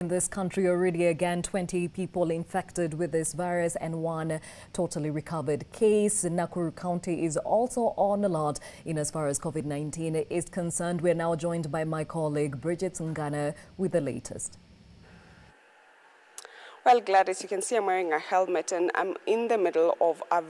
In this country already again 20 people infected with this virus and one totally recovered case. Nakuru County is also on alert in as far as COVID-19 is concerned. We're now joined by my colleague Bridget Sungana with the latest. Well, Gladys, you can see I'm wearing a helmet and I'm in the middle of a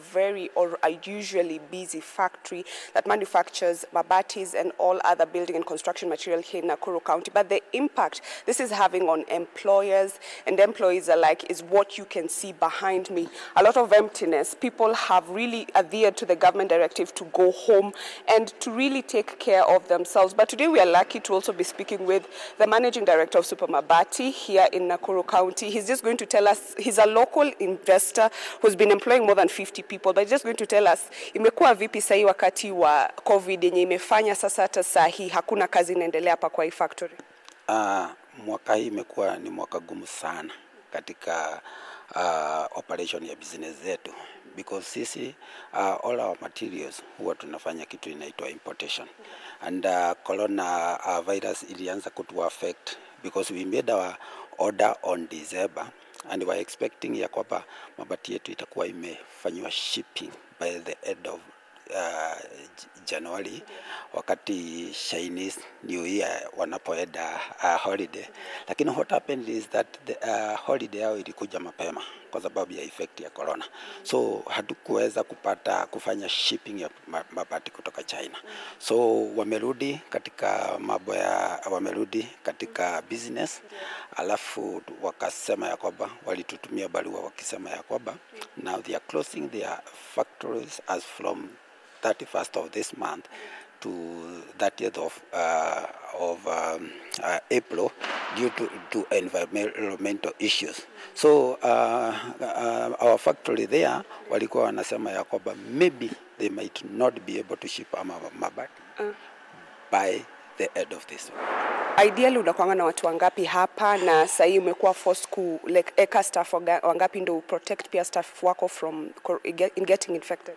usually busy factory that manufactures mabatis and all other building and construction material here in Nakuru County. But the impact this is having on employers and employees alike is what you can see behind me. A lot of emptiness. People have really adhered to the government directive to go home and to really take care of themselves. But today we are lucky to also be speaking with the managing director of Super Mabati here in Nakuru County. He's just going to tell us, he's a local investor who's been employing more than 50 people, but he's just going to tell us imekuwa vipi sahi wakati wa COVID yenye imefanya sasa hata sahi hakuna kazi inaendelea hapa kwa hii factory. Mwaka hii imekuwa ni mwaka gumu sana katika operation ya business zetu, because sisi all our materials huwa tunafanya kitu inaitwa importation, and corona virus ilianza kutu affect because we made our order on December and we are expecting ya kwamba mabati yetu itakuwa imefanywa shipping by the end of January, wakati Chinese New Year wanapoenda holiday. Lakini what happened is that the holiday yao ilikuja mapema kwa sababu ya effect ya corona. So hatukuweza kufanya shipping ya mabati kutoka China. So wamerudi katika business, alafu wakasema ya kwamba walitutumia barua wakisema ya kwamba now they are closing their factories as from 31st of this month to 30th of April due to environmental issues. So our factory there walikuwa wanasema ya kwamba maybe they might not be able to ship mabati by the end of this week. Ideally unakuanga na watu wangapi hapa, na sasa hii umekuwa forced eka staff wangapi ndio protect pia staff wako from getting infected?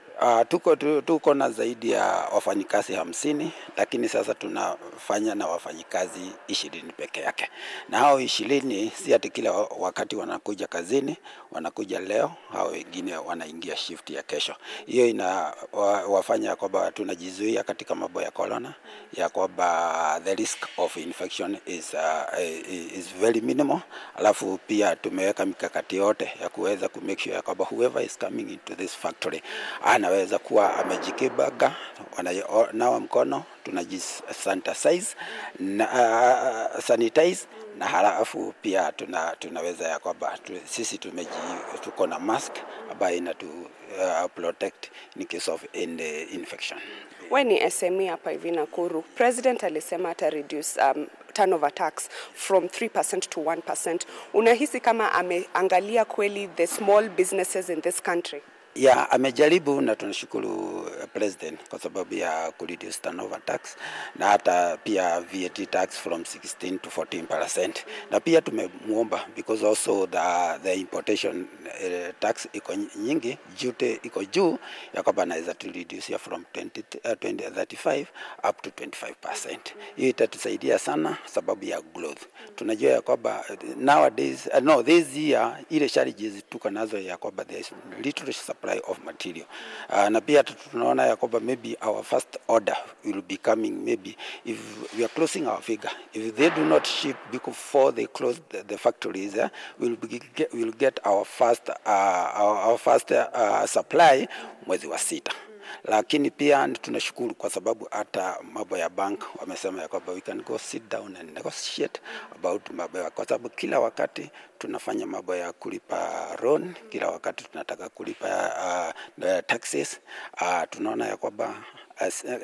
Tuko na zaidi ya wafanyikazi 50, lakini sasa tunafanya na wafanyikazi 20 peke yake. Na hao 20 si ati kila wakati wanakuja kazini, wanakuja leo, hao wengine wanaingia shift ya kesho. Hiyo inawafanya kwamba tunajizuia katika mambo ya corona, ya kwamba the risk of infection is very minimal. Alafu pia tumeweka mikakati yote ya kuweza ku make sure ya kwamba whoever is coming into this factory anaweza kuwa amejikibaga, wanawa mkono, tunajisanitize sanitize, na halafu pia tunaweza ya kwamba sisi tuko na mask ambayo inatu protect in case of infection. When SME hapa hivi Nakuru, President alisema ata reduce turnover tax from 3% to 1%. Unahisi kama ameangalia kweli the small businesses in this country? Yeah, amejaribu na tunashukuru President kwa sababu ya reduce turnover tax, na hata pia VAT tax from 16 to 14%. Na pia tumemuomba because also the importation tax iko nyingi, duty iko juu, ya kwamba anaweza to reduce from 35 up to 25%. Hii itatusaidia sana sababu ya growth. Tunajua ya kwamba nowadays this year ile challenges tuko nazo ya kwamba there is little supply of material. Na pia tunaona ya kwamba maybe our first order will be coming, maybe if we are closing our figure, if they do not ship before they close the factories, we'll get our first supply mwezi wa 6. Lakini pia tunashukuru kwa sababu hata mambo ya bank wamesema ya kwamba we can go sit down and negotiate about mambo, kwa sababu kila wakati tunafanya mambo ya kulipa loan, kila wakati tunataka kulipa taxes. Tunaona ya kwamba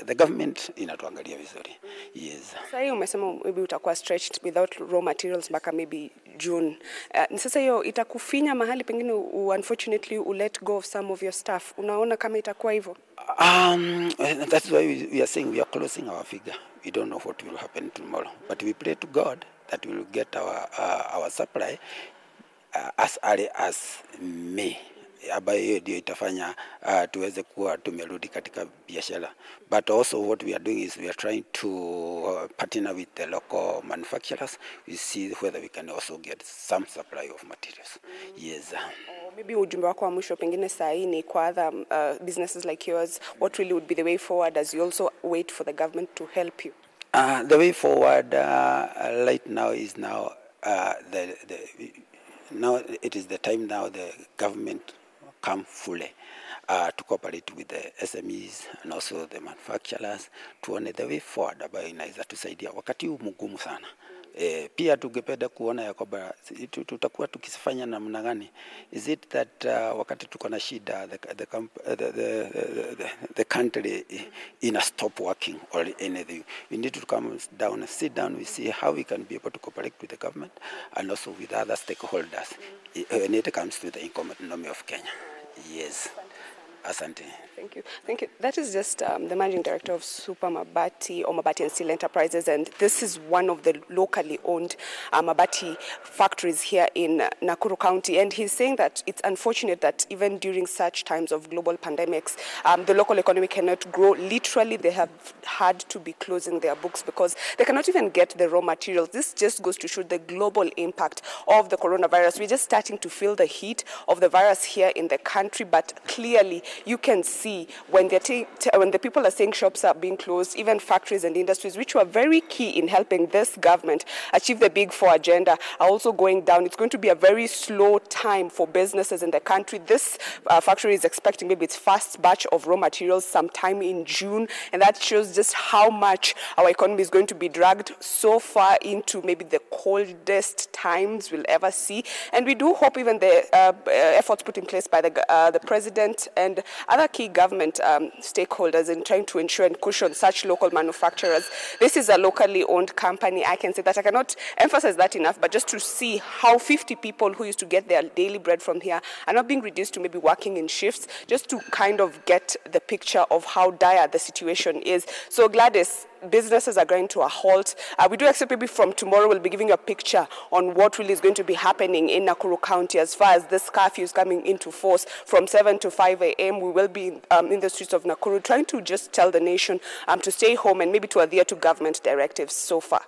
the government inatuangalia vizuri. Yes. Sasa hiyo umesema maybe utakuwa stretched without raw materials mpaka maybe June. Sasa hiyo itakufinya mahali pengine unfortunately let go of some of your staff. Unaona kama itakuwa hivyo? That's why we are saying we are closing our figure. We don't know what will happen tomorrow, but we pray to God that we will get our supply as early as May. ambayo hiyo ndio itafanya tuweze kuwa tumerudi katika biashara. But also what we are doing is we are trying to partner with the local manufacturers. We see whether we can also get some supply of materials. Yes. Maybe ujumbe wako wa mwisho pengine saa hii ni kwa other businesses like yours, what really would be the way forward as you also wait for the government to help you? The way forward right now is now now it is the time now the government come fully to cooperate with the SMEs and also the manufacturers tuone the way forward ambayo inaweza tusaidia wakati huu mgumu sana. Pia tungependa kuona ya kwamba tutakuwa tukifanya namna gani. Is it that wakati tuko na shida the country in a stop working or anything, we need to come down and sit down. We see how we can be able to cooperate with the government and also with other stakeholders when it comes to the economy of Kenya. Yes. Asante. Thank you. Thank you. That is just the managing director of Super Mabati or Mabati and Steel Enterprises, and this is one of the locally owned Mabati factories here in Nakuru County. And he's saying that it's unfortunate that even during such times of global pandemics, the local economy cannot grow. Literally, they have had to be closing their books because they cannot even get the raw materials. This just goes to show the global impact of the coronavirus. We're just starting to feel the heat of the virus here in the country, but clearly you can see when the people are saying shops are being closed, even factories and industries, which were very key in helping this government achieve the Big Four agenda, are also going down. It's going to be a very slow time for businesses in the country. This factory is expecting maybe its first batch of raw materials sometime in June, and that shows just how much our economy is going to be dragged so far into maybe the coldest times we'll ever see. And we do hope even the efforts put in place by the president and other key government stakeholders in trying to ensure and cushion such local manufacturers. This is a locally owned company. I can say that. I cannot emphasize that enough, but just to see how 50 people who used to get their daily bread from here are now being reduced to maybe working in shifts, just to kind of get the picture of how dire the situation is. So Gladys, businesses are going to a halt. We do expect maybe from tomorrow we'll be giving a picture on what really is going to be happening in Nakuru County as far as this curfew is coming into force from 7 to 5 a.m. We will be in the streets of Nakuru trying to just tell the nation to stay home and maybe to adhere to government directives so far.